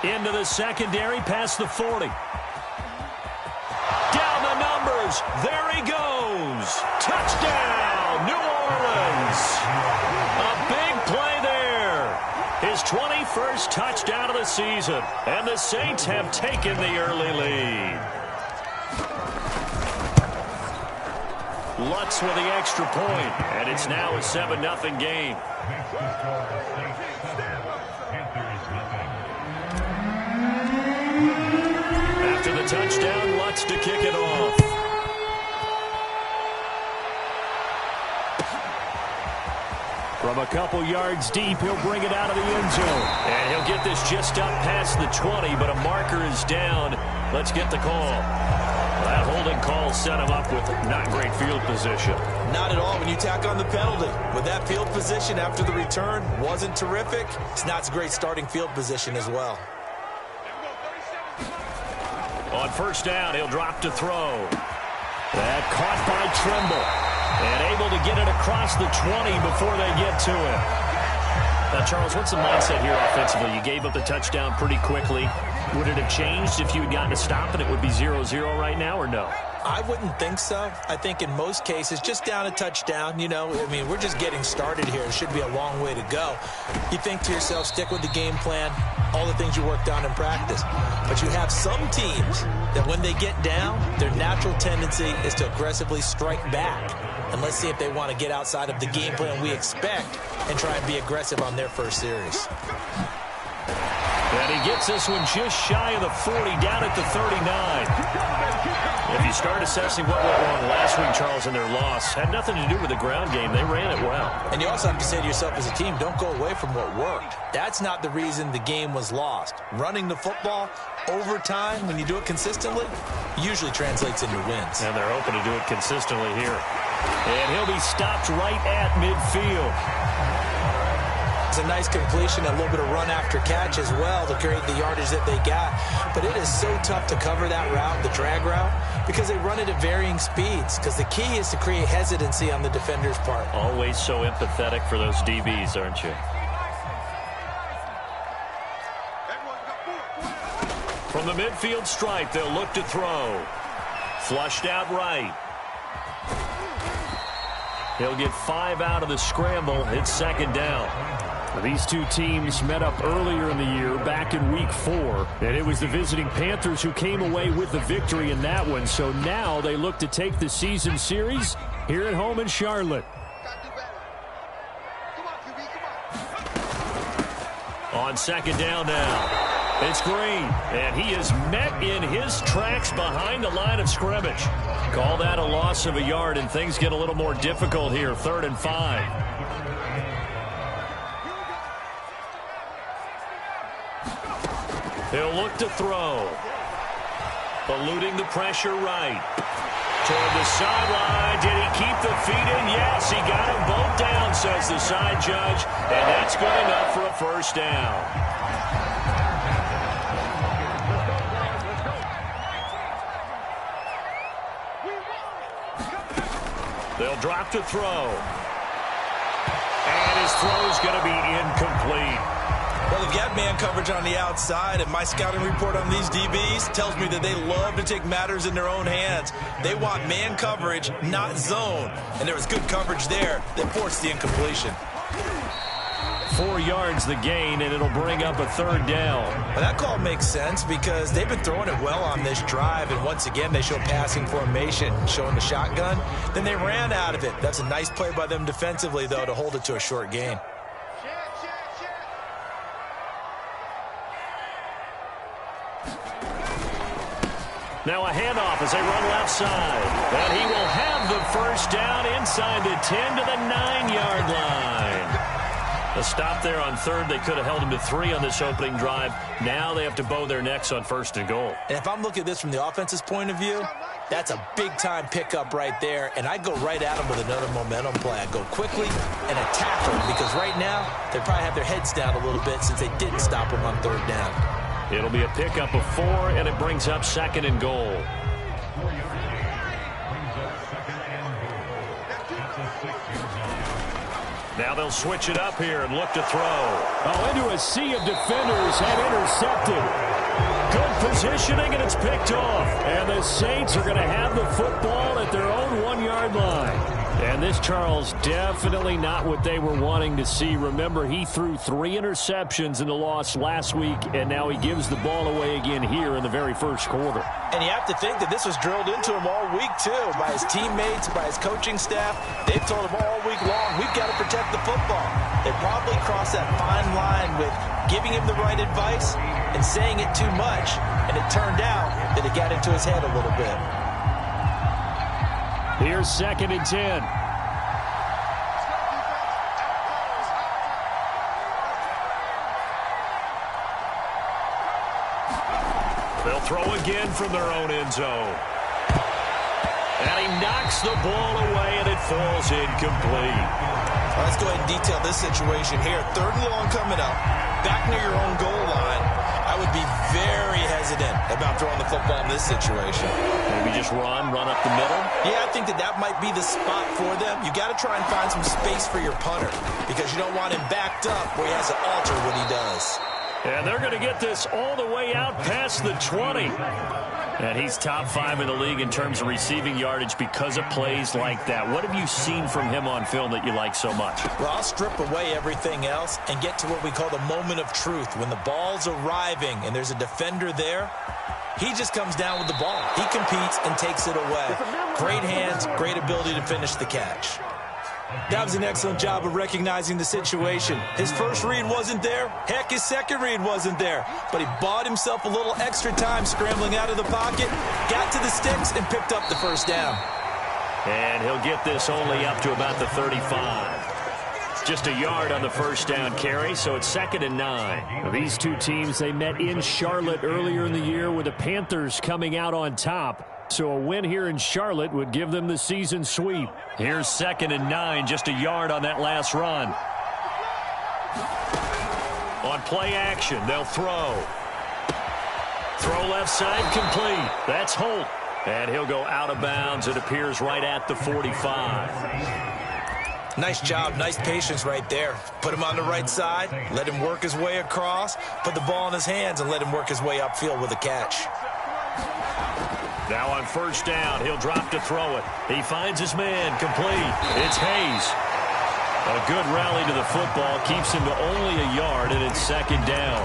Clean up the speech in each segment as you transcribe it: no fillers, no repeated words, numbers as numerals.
Into the secondary, past the 40. Down the numbers. There he goes. Touchdown, New Orleans. A big play there. His 21st touchdown of the season. And the Saints have taken the early lead. Lutz with the extra point, and it's now a 7-0 game. After the touchdown, Lutz to kick it off. From a couple yards deep, he'll bring it out of the end zone. And he'll get this just up past the 20, but a marker is down. Let's get the call. That holding call set him up with not great field position. Not at all when you tack on the penalty. With that field position after the return wasn't terrific, it's not a great starting field position as well. On first down, he'll drop to throw. That caught by Trimble. And able to get it across the 20 before they get to him. Now, Charles, what's the mindset here offensively? You gave up the touchdown pretty quickly. Would it have changed if you had gotten a stop and it would be 0-0 right now, or no? I wouldn't think so. I think in most cases, just down a touchdown, you know, I mean, we're just getting started here. It should be a long way to go. You think to yourself, stick with the game plan, all the things you worked on in practice. But you have some teams that when they get down, their natural tendency is to aggressively strike back. And let's see if they want to get outside of the game plan we expect and try and be aggressive on their first series. And he gets this one just shy of the 40, down at the 39. If you start assessing what went wrong last week, Charles, in their loss, had nothing to do with the ground game. They ran it well. And you also have to say to yourself as a team, don't go away from what worked. That's not the reason the game was lost. Running the football over time, when you do it consistently, usually translates into wins. And they're hoping to do it consistently here. And he'll be stopped right at midfield. It's a nice completion, a little bit of run after catch as well to create the yardage that they got. But it is so tough to cover that route, the drag route, because they run it at varying speeds. Because the key is to create hesitancy on the defender's part. Always so empathetic for those DBs, aren't you? From the midfield stripe, they'll look to throw. Flushed out right. He'll get 5 out of the scramble. It's second down. These two teams met up earlier in the year, back in Week 4, and it was the visiting Panthers who came away with the victory in that one. So now they look to take the season series here at home in Charlotte. On second down now, it's Green, and he is met in his tracks behind the line of scrimmage. Call that a loss of a yard, and things get a little more difficult here, 3rd and 5. He'll look to throw. Eluding the pressure right. Toward the sideline. Did he keep the feet in? Yes, he got them both down, says the side judge. And that's good enough for a first down. They'll drop to throw. And his throw's going to be incomplete. Well, they've got man coverage on the outside, and my scouting report on these DBs tells me that they love to take matters in their own hands. They want man coverage, not zone. And there was good coverage there that forced the incompletion. 4 yards the gain, and it'll bring up a 3rd down. Well, that call makes sense because they've been throwing it well on this drive, and once again they show passing formation, showing the shotgun. Then they ran out of it. That's a nice play by them defensively, though, to hold it to a short gain. Now a handoff as they run left side. And he will have the first down inside the 10 to the 9-yard line. A stop there on 3rd. They could have held him to 3 on this opening drive. Now they have to bow their necks on 1st and goal. And if I'm looking at this from the offense's point of view, that's a big-time pickup right there. And I'd go right at them with another momentum play. I'd go quickly and attack them because right now they probably have their heads down a little bit since they didn't stop them on 3rd down. It'll be a pickup of 4, and it brings up 2nd and goal. Now they'll switch it up here and look to throw. Oh, into a sea of defenders and intercepted. Good positioning, and it's picked off. And the Saints are going to have the football at their own 1-yard line. And this, Charles, definitely not what they were wanting to see. Remember, he threw 3 interceptions in the loss last week, and now he gives the ball away again here in the very first quarter. And you have to think that this was drilled into him all week, too, by his teammates, by his coaching staff. They've told him all week long, we've got to protect the football. They probably crossed that fine line with giving him the right advice and saying it too much, and it turned out that it got into his head a little bit. Here's 2nd and 10. They'll throw again from their own end zone. And he knocks the ball away, and it falls incomplete. Let's go ahead and detail this situation here. 3rd and long coming up, back near your own goal line. I would be very hesitant about throwing the football in this situation. Maybe just run up the middle? Yeah, I think that might be the spot for them. You got to try and find some space for your punter because you don't want him backed up where he has to alter what he does. And they're going to get this all the way out past the 20. And he's top 5 in the league in terms of receiving yardage because of plays like that. What have you seen from him on film that you like so much? Well, I'll strip away everything else and get to what we call the moment of truth. When the ball's arriving and there's a defender there, he just comes down with the ball. He competes and takes it away. Great hands, great ability to finish the catch. That was an excellent job of recognizing the situation. His first read wasn't there. Heck, his second read wasn't there. But he bought himself a little extra time scrambling out of the pocket, got to the sticks, and picked up the first down. And he'll get this only up to about the 35. Just a yard on the first down carry, so it's 2nd and 9. These two teams, they met in Charlotte earlier in the year with the Panthers coming out on top. So a win here in Charlotte would give them the season sweep. Here's 2nd and 9, just a yard on that last run. On play action, they'll throw. Throw left side, complete. That's Holt. And he'll go out of bounds. It appears right at the 45. Nice job, nice patience right there. Put him on the right side, let him work his way across, put the ball in his hands, and let him work his way upfield with a catch. Now on first down, he'll drop to throw it. He finds his man, complete. It's Hayes. A good rally to the football, keeps him to only a yard, and it's 2nd down.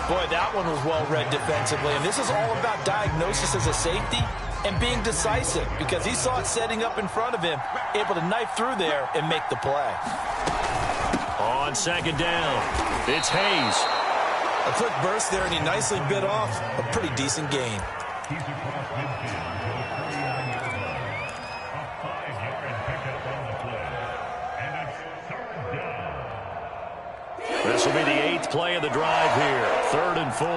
Boy, that one was well read defensively, and this is all about diagnosis as a safety and being decisive because he saw it setting up in front of him, able to knife through there and make the play. On 2nd down, it's Hayes. A quick burst there, and he nicely bit off a pretty decent gain. This will be the 8th play of the drive here. 3rd and 4.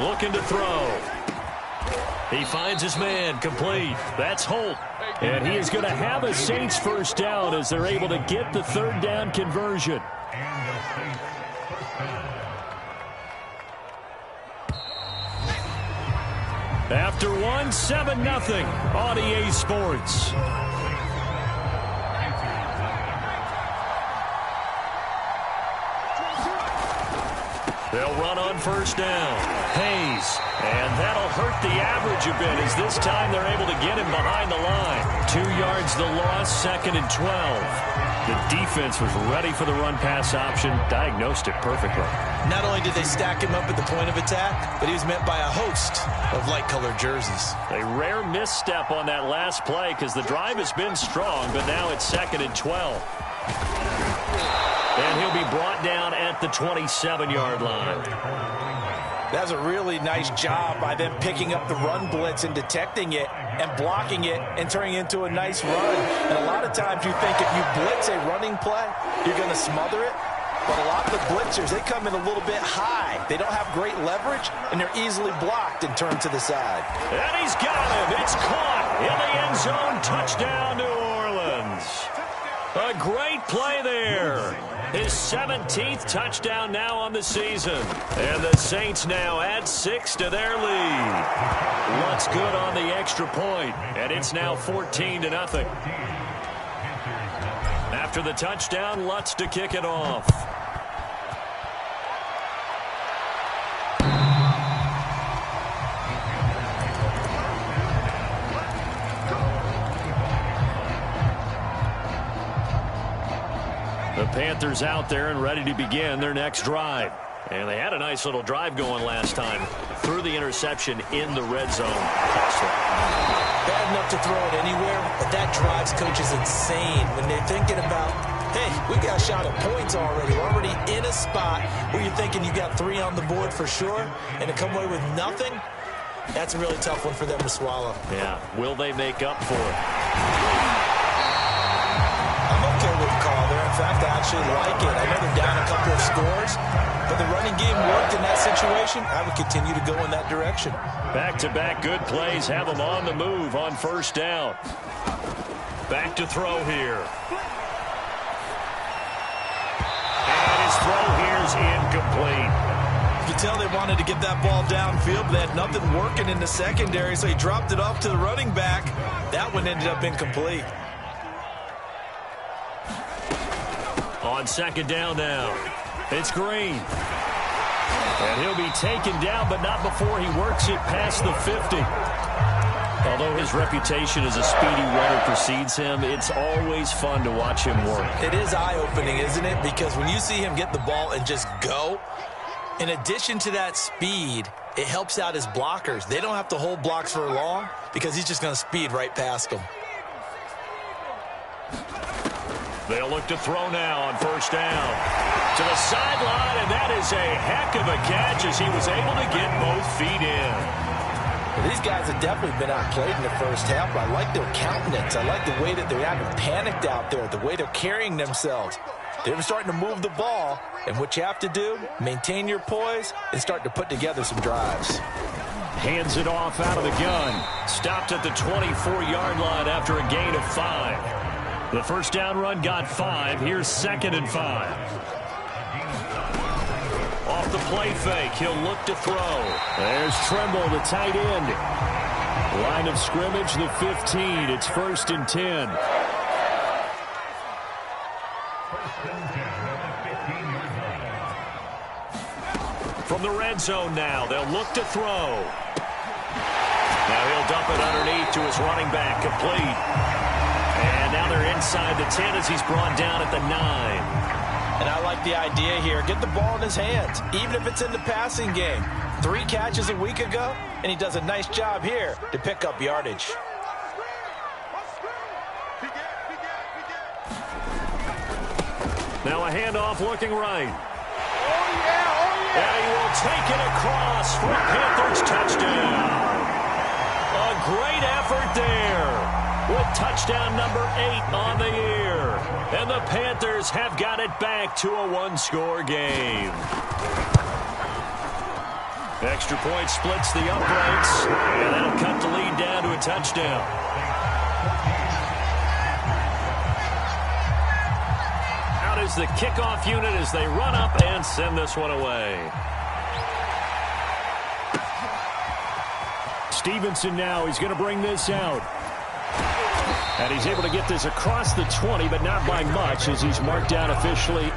Looking to throw. He finds his man, complete. That's Holt. And he is going to have a Saints first down as they're able to get the 3rd down conversion. After one, 7-0 on EA Sports. They'll run on first down. Hayes. And that'll hurt the average a bit as this time they're able to get him behind the line. 2 yards the loss, 2nd and 12. The defense was ready for the run-pass option, diagnosed it perfectly. Not only did they stack him up at the point of attack, but he was met by a host of light-colored jerseys. A rare misstep on that last play because the drive has been strong, but now it's 2nd and 12. And he'll be brought down at the 27-yard line. That was a really nice job by them picking up the run blitz and detecting it and blocking it and turning it into a nice run. And a lot of times you think if you blitz a running play, you're going to smother it. But a lot of the blitzers, they come in a little bit high. They don't have great leverage, and they're easily blocked and turned to the side. And he's got him. It's caught in the end zone. Touchdown, New Orleans. A great play there. His 17th touchdown now on the season. And the Saints now add 6 to their lead. Lutz good on the extra point, and it's now 14-0. After the touchdown, Lutz to kick it off. The Panthers out there and ready to begin their next drive. And they had a nice little drive going last time. Threw the interception in the red zone. Costly. Bad enough to throw it anywhere, but that drives coaches insane when they're thinking about, hey, we got a shot at points already. We're already in a spot where you're thinking you got 3 on the board for sure, and to come away with nothing, that's a really tough one for them to swallow. Yeah, will they make up for it? I'm okay with the call there. In fact, I actually like it. I know they're down a couple of scores, but the running game worked in that situation. I would continue to go in that direction. Back-to-back good plays have them on the move on first down. Back to throw here. And his throw here is incomplete. You can tell they wanted to get that ball downfield, but they had nothing working in the secondary, so he dropped it off to the running back. That one ended up incomplete. On second down now, it's Green. And he'll be taken down, but not before he works it past the 50. Although his reputation as a speedy runner precedes him, it's always fun to watch him work. It is eye-opening, isn't it? Because when you see him get the ball and just go, in addition to that speed, it helps out his blockers. They don't have to hold blocks for long because he's just going to speed right past them. They'll look to throw now on first down. To the sideline, and that is a heck of a catch as he was able to get both feet in. Well, these guys have definitely been outplayed in the first half, but I like their countenance. I like the way that they're acting panicked out there, the way they're carrying themselves. They're starting to move the ball, and what you have to do, maintain your poise and start to put together some drives. Hands it off out of the gun. Stopped at the 24-yard line after a gain of 5. The first down run got 5. Here's 2nd and 5. Off the play fake, he'll look to throw. There's Tremble, the tight end. Line of scrimmage, the 15. It's 1st and 10. From the red zone now, they'll look to throw. Now he'll dump it underneath to his running back, complete. And now they're inside the 10 as he's brought down at the 9. And I like the idea here. Get the ball in his hands, even if it's in the passing game. 3 catches a week ago, and he does a nice job here to pick up yardage. Now a handoff looking right. And he will take it across for a Panthers touchdown. A great effort there. With touchdown number 8 on the year. And the Panthers have got it back to a 1-score game. Extra point splits the uprights. And that'll cut the lead down to a touchdown. Out is the kickoff unit as they run up and send this one away. Stevenson now, he's going to bring this out. And he's able to get this across the 20, but not by much as he's marked down officially.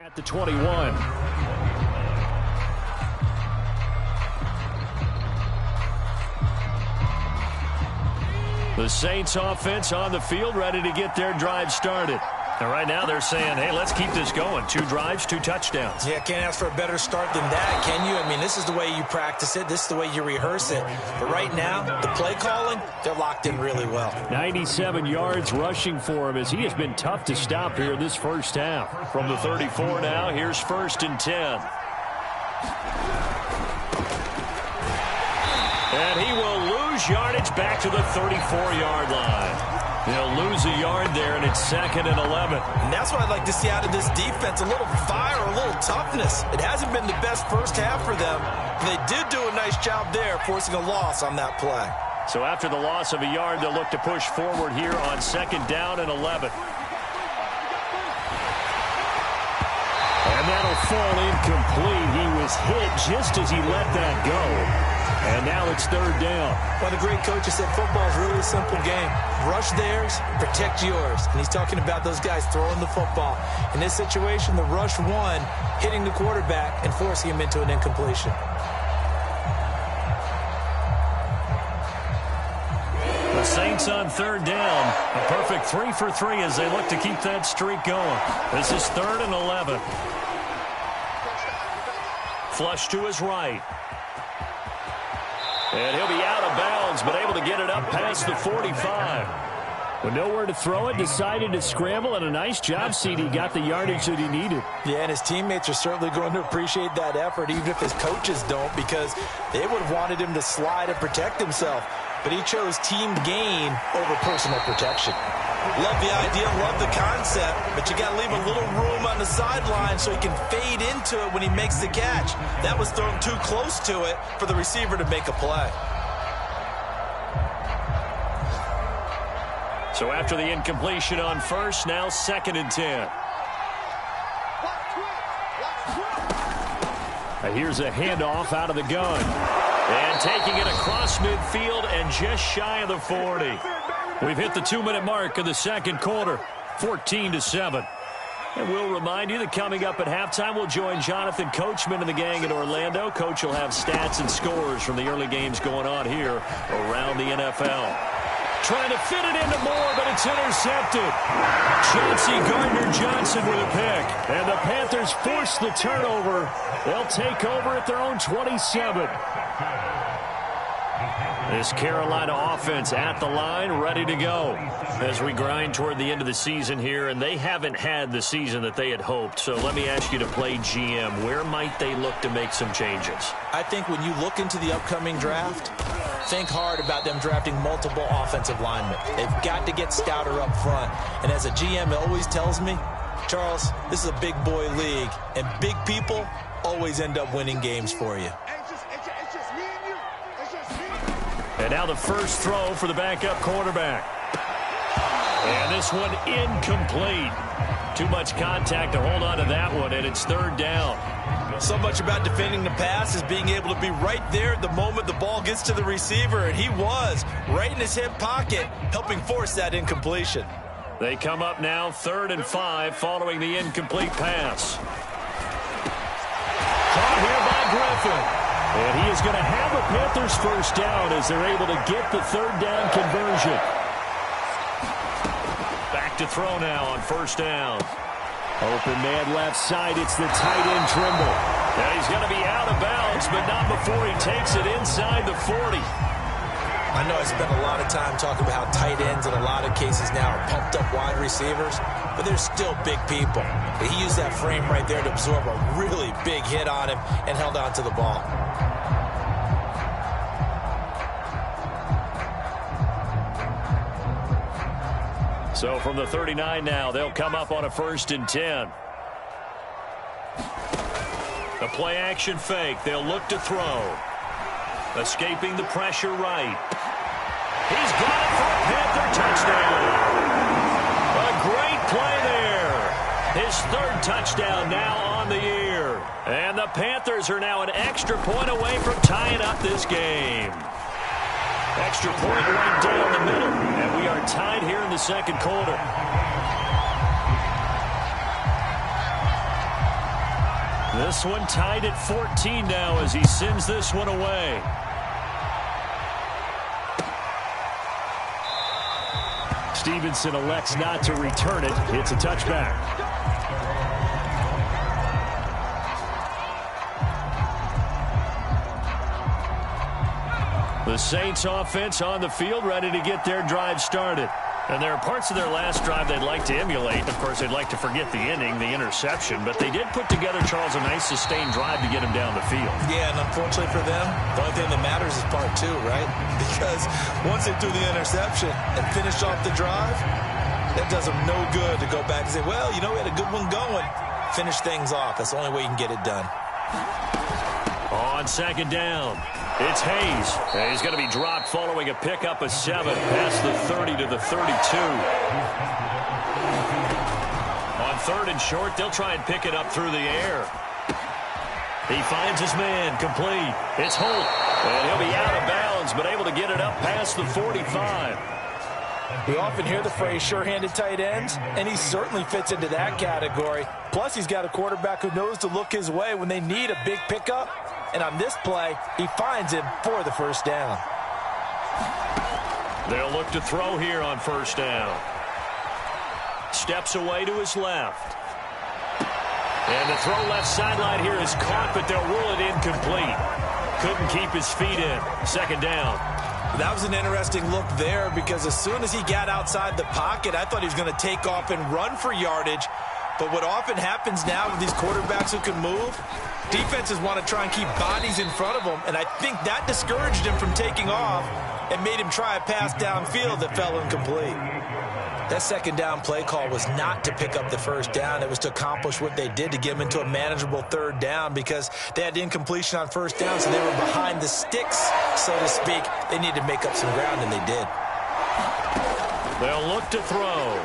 At the 21. The Saints offense on the field ready to get their drive started. And right now they're saying, hey, let's keep this going. 2 drives, 2 touchdowns. Yeah, can't ask for a better start than that, can you? I mean, this is the way you practice it. This is the way you rehearse it. But right now, the play calling, they're locked in really well. 97 yards rushing for him as he has been tough to stop here this first half. From the 34 now, here's 1st and 10. And he will lose yardage back to the 34-yard line. They'll lose a yard there, and it's 2nd and 11. And that's what I'd like to see out of this defense, a little fire, a little toughness. It hasn't been the best first half for them, but they did do a nice job there, forcing a loss on that play. So after the loss of a yard, they'll look to push forward here on 2nd down and 11. And that'll fall incomplete. He was hit just as he let that go. And now it's 3rd down. One of the great coaches said football is really a simple game. Rush theirs, protect yours. And he's talking about those guys throwing the football. In this situation, the rush won, hitting the quarterback and forcing him into an incompletion. The Saints on 3rd down. A perfect 3 for 3 as they look to keep that streak going. This is 3rd and 11. Flush to his right. And he'll be out of bounds, but able to get it up past the 45. With nowhere to throw it, decided to scramble, and a nice job, CD. Got the yardage that he needed. Yeah, and his teammates are certainly going to appreciate that effort, even if his coaches don't, because they would have wanted him to slide and protect himself. But he chose team gain over personal protection. Love the idea, love the concept, but you got to leave a little room on the sideline so he can fade into it when he makes the catch. That was thrown too close to it for the receiver to make a play. So after the incompletion on 1st, now 2nd and 10. And here's a handoff out of the gun. And taking it across midfield and just shy of the 40. We've hit the 2-minute mark of the 2nd quarter, 14-7. And we'll remind you that coming up at halftime, we'll join Jonathan Coachman and the gang in Orlando. Coach will have stats and scores from the early games going on here around the NFL. Trying to fit it into Moore, but it's intercepted. Chauncey Gardner-Johnson with a pick. And the Panthers force the turnover. They'll take over at their own 27. This Carolina offense at the line, ready to go as we grind toward the end of the season here, and they haven't had the season that they had hoped. So let me ask you to play GM. Where might they look to make some changes? I think when you look into the upcoming draft, think hard about them drafting multiple offensive linemen. They've got to get stouter up front. And as a GM, it always tells me, Charles, this is a big boy league, and big people always end up winning games for you. And now the first throw for the backup quarterback. And this one incomplete. Too much contact to hold on to that one, and it's 3rd down. So much about defending the pass is being able to be right there at the moment the ball gets to the receiver, and he was right in his hip pocket, helping force that incompletion. They come up now 3rd and 5 following the incomplete pass. Caught here by Griffin. And he is going to have a Panthers first down as they're able to get the 3rd down conversion. Back to throw now on 1st down. Open man left side. It's the tight end Trimble. And he's going to be out of bounds, but not before he takes it inside the 40. I know I spent a lot of time talking about how tight ends in a lot of cases now are pumped up wide receivers, but they're still big people. He used that frame right there to absorb a really big hit on him and held on to the ball. So from the 39 now, they'll come up on a 1st and 10. A play action fake. They'll look to throw. Escaping the pressure right. He's got it for a Panther touchdown. A great play there. His 3rd touchdown now on the year. And the Panthers are now an extra point away from tying up this game. Extra point right down the middle. And we are tied here in the 2nd quarter. This one tied at 14 now as he sends this one away. Stevenson elects not to return it. It's a touchback. The Saints offense on the field, ready to get their drive started. And there are parts of their last drive they'd like to emulate. Of course, they'd like to forget the inning, the interception. But they did put together, Charles, a nice sustained drive to get him down the field. Yeah, and unfortunately for them, the only thing that matters is part two, right? Because once they threw the interception and finished off the drive, that does them no good to go back and say, well, you know, we had a good one going. Finish things off. That's the only way you can get it done. On second down, it's Hayes. And he's going to be dropped following a pickup of 7 past the 30 to the 32. On third and short, they'll try and pick it up through the air. He finds his man, complete. It's Holt, and he'll be out of bounds, but able to get it up past the 45. We often hear the phrase sure-handed tight ends, and he certainly fits into that category. Plus, he's got a quarterback who knows to look his way when they need a big pickup. And on this play, he finds him for the first down. They'll look to throw here on first down. Steps away to his left. And the throw left sideline here is caught, but they'll rule it incomplete. Couldn't keep his feet in. Second down. That was an interesting look there because as soon as he got outside the pocket, I thought he was going to take off and run for yardage. But what often happens now with these quarterbacks who can move, defenses want to try and keep bodies in front of them, and I think that discouraged him from taking off and made him try a pass downfield that fell incomplete. That second down play call was not to pick up the first down. It was to accomplish what they did to get him into a manageable third down because they had incompletion on first down, so they were behind the sticks, so to speak. They needed to make up some ground, and they did. They'll look to throw.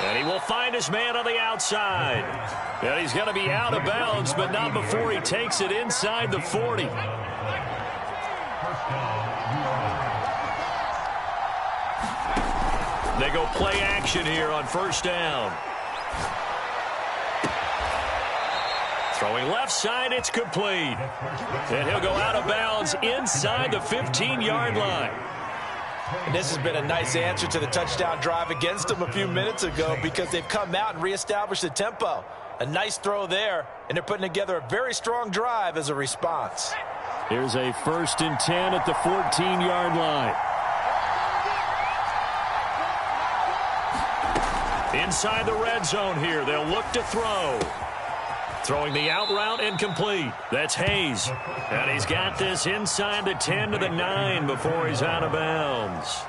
And he will find his man on the outside. And he's going to be out of bounds, but not before he takes it inside the 40. They go play action here on first down. Throwing left side, it's complete. And he'll go out of bounds inside the 15-yard line. And this has been a nice answer to the touchdown drive against them a few minutes ago because they've come out and reestablished the tempo. A nice throw there, and they're putting together a very strong drive as a response. Here's a 1st and 10 at the 14-yard line. Inside the red zone here, they'll look to throw. Throwing the out route incomplete. That's Hayes. And he's got this inside the 10 to the 9 before he's out of bounds.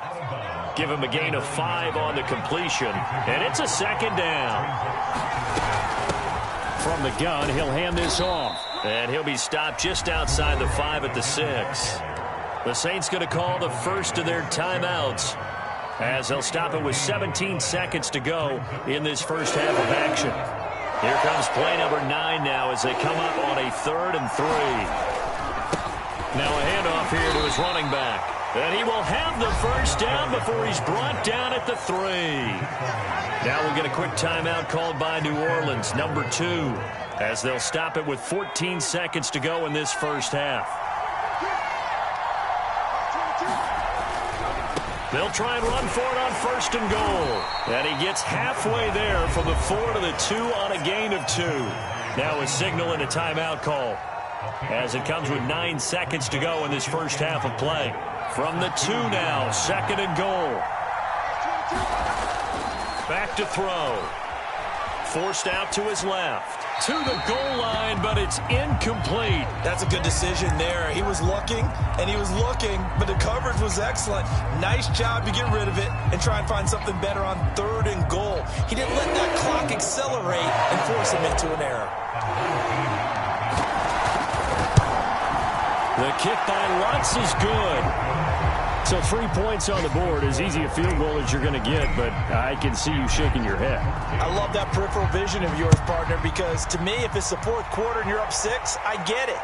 Give him a gain of 5 on the completion. And it's a second down. From the gun, he'll hand this off. And he'll be stopped just outside the 5 at the 6. The Saints going to call the first of their timeouts as they'll stop it with 17 seconds to go in this first half of action. Here comes play number 9 now as they come up on a 3rd and 3. Now a handoff here to his running back. And he will have the first down before he's brought down at the 3. Now we'll get a quick timeout called by New Orleans, number 2, as they'll stop it with 14 seconds to go in this first half. They'll try and run for it on 1st and goal. And he gets halfway there from the 4 to the 2 on a gain of 2. Now a signal and a timeout call as it comes with 9 seconds to go in this first half of play. From the 2 now, 2nd and goal. Back to throw. Forced out to his left. To the goal line, but it's incomplete. That's a good decision there. He was looking, and he was looking, but the coverage was excellent. Nice job to get rid of it and try and find something better on 3rd and goal. He didn't let that clock accelerate and force him into an error. The kick by Lutz is good. So 3 points on the board, as easy a field goal as you're going to get, but I can see you shaking your head. I love that peripheral vision of yours, partner, because to me, if it's the 4th quarter and you're up 6, I get it.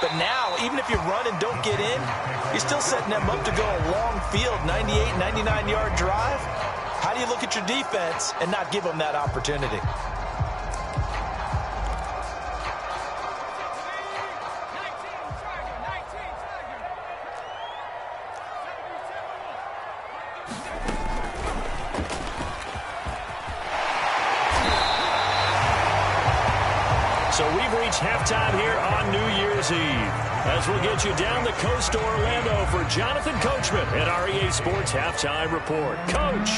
But now, even if you run and don't get in, you're still setting them up to go a long field, 98, 99-yard drive. How do you look at your defense and not give them that opportunity? So we've reached halftime here on New Year's Eve. As we'll get you down the coast to Orlando for Jonathan Coachman at our EA Sports Halftime Report. Coach.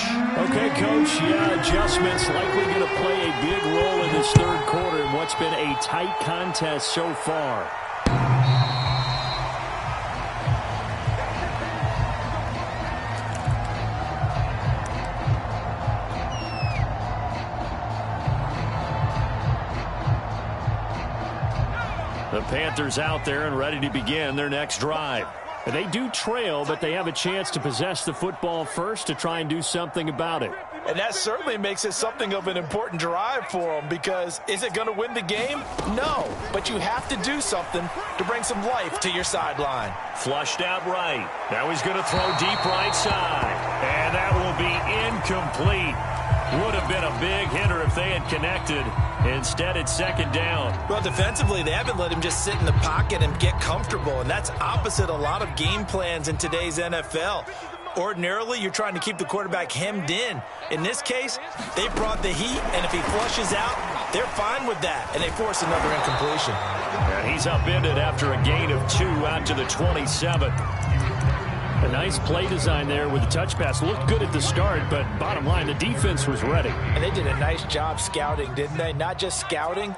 Okay, Coach. Yeah, adjustments likely going to play a big role in this third quarter in what's been a tight contest so far. The Panthers out there and ready to begin their next drive. They do trail, but they have a chance to possess the football first to try and do something about it. And that certainly makes it something of an important drive for them, because is it going to win the game? No, but you have to do something to bring some life to your sideline. Flushed out right. Now he's going to throw deep right side. And that will be incomplete. Would have been a big hitter if they had connected. Instead, it's second down. Well, defensively, they haven't let him just sit in the pocket and get comfortable, and that's opposite a lot of game plans in today's NFL. Ordinarily, you're trying to keep the quarterback hemmed in. In this case, they brought the heat, and if he flushes out, they're fine with that, and they force another incompletion. And he's upended after a gain of 2 out to the 27th. A nice play design there with the touch pass. Looked good at the start, but bottom line, the defense was ready. And they did a nice job scouting, didn't they? Not just scouting,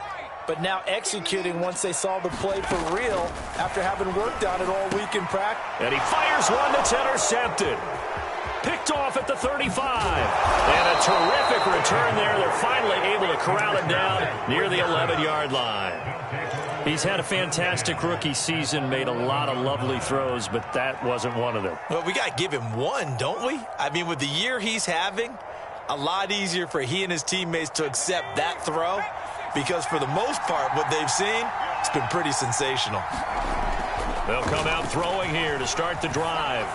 but now executing once they saw the play for real after having worked on it all week in practice. And he fires one that's intercepted. Picked off at the 35. And a terrific return there. They're finally able to corral it down near the 11-yard line. He's had a fantastic rookie season, made a lot of lovely throws, but that wasn't one of them. Well, we got to give him one, don't we? I mean, with the year he's having, a lot easier for he and his teammates to accept that throw, because for the most part, what they've seen, it's been pretty sensational. They'll come out throwing here to start the drive.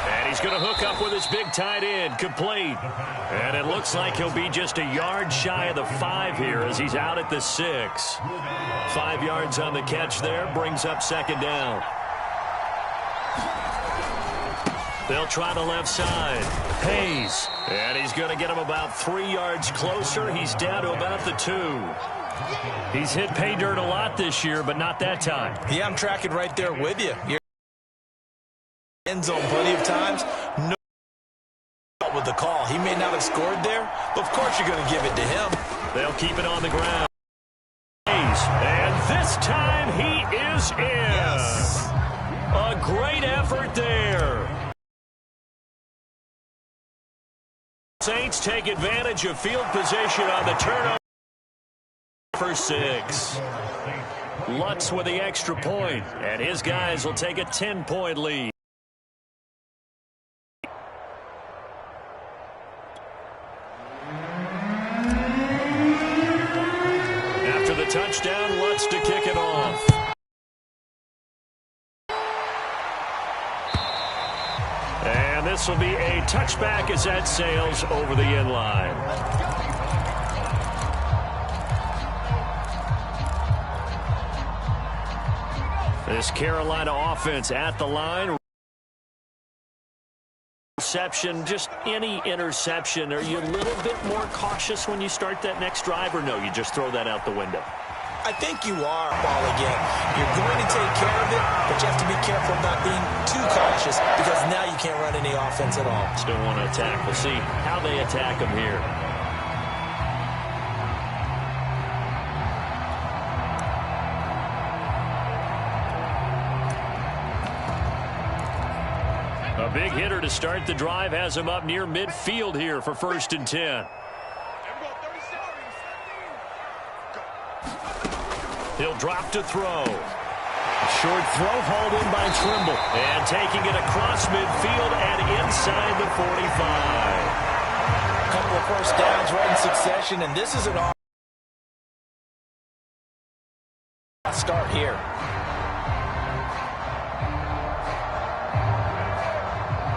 And he's going to hook up with his big tight end, complete. And it looks like he'll be just a yard shy of the 5 here as he's out at the 6. 5 yards on the catch there, brings up second down. They'll try the left side. Hayes. And he's going to get him about 3 yards closer. He's down to about the 2. He's hit pay dirt a lot this year, but not that time. Yeah, I'm tracking right there with you. You're end zone plenty of times. No with the call. He may not have scored there, but of course you're going to give it to him. They'll keep it on the ground. And this time he is in. Yes. A great effort there. Saints take advantage of field position on the turnover for 6. Lutz with the extra point, and his guys will take a 10-point lead. After the touchdown, Lutz to kick it off. And this will be a touchback as that sails over the end line. This Carolina offense at the line. Interception, just any interception. Are you a little bit more cautious when you start that next drive, or no, you just throw that out the window? I think you are, ball again. You're going to take care of it, but you have to be careful not being too cautious, because now you can't run any offense at all. Still want to attack. We'll see how they attack them here. A big hitter to start the drive has him up near midfield here for 1st and 10. He'll drop to throw. Short throw hauled in by Trimble. And taking it across midfield and inside the 45. A couple of first downs right in succession, and this is an start here.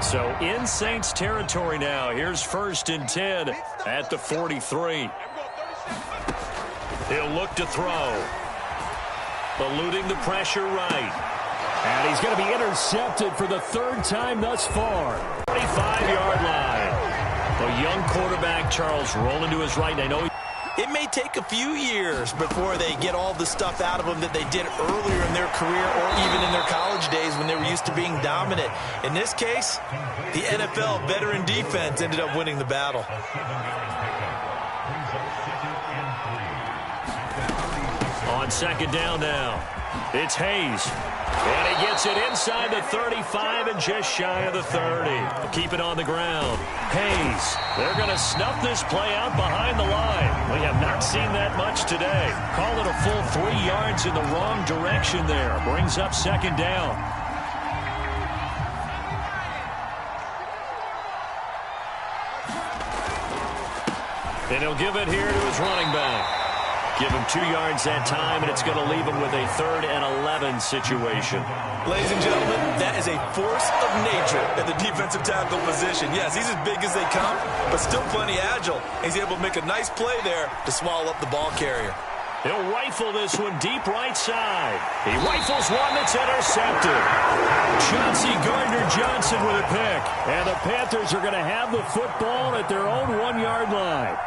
So in Saints territory now. Here's 1st and 10 at the 43. He'll look to throw. Eluding the pressure right. And he's going to be intercepted for the 3rd time thus far. 45-yard line. A young quarterback, Charles, rolling to his right. I know It may take a few years before they get all the stuff out of them that they did earlier in their career or even in their college days when they were used to being dominant. In this case, the NFL veteran defense ended up winning the battle. On second down now, it's Hayes. And he gets it inside the 35 and just shy of the 30. Keep it on the ground. Hayes, they're going to snuff this play out behind the line. We have not seen that much today. Call it a full 3 yards in the wrong direction there. Brings up second down. And he'll give it here to his running back. Give him 2 yards that time, and it's going to leave him with a 3rd and 11 situation. Ladies and gentlemen, that is a force of nature at the defensive tackle position. Yes, he's as big as they come, but still plenty agile. He's able to make a nice play there to swallow up the ball carrier. He'll rifle this one deep right side. He rifles one that's intercepted. Chauncey Gardner-Johnson with a pick. And the Panthers are going to have the football at their own 1-yard line.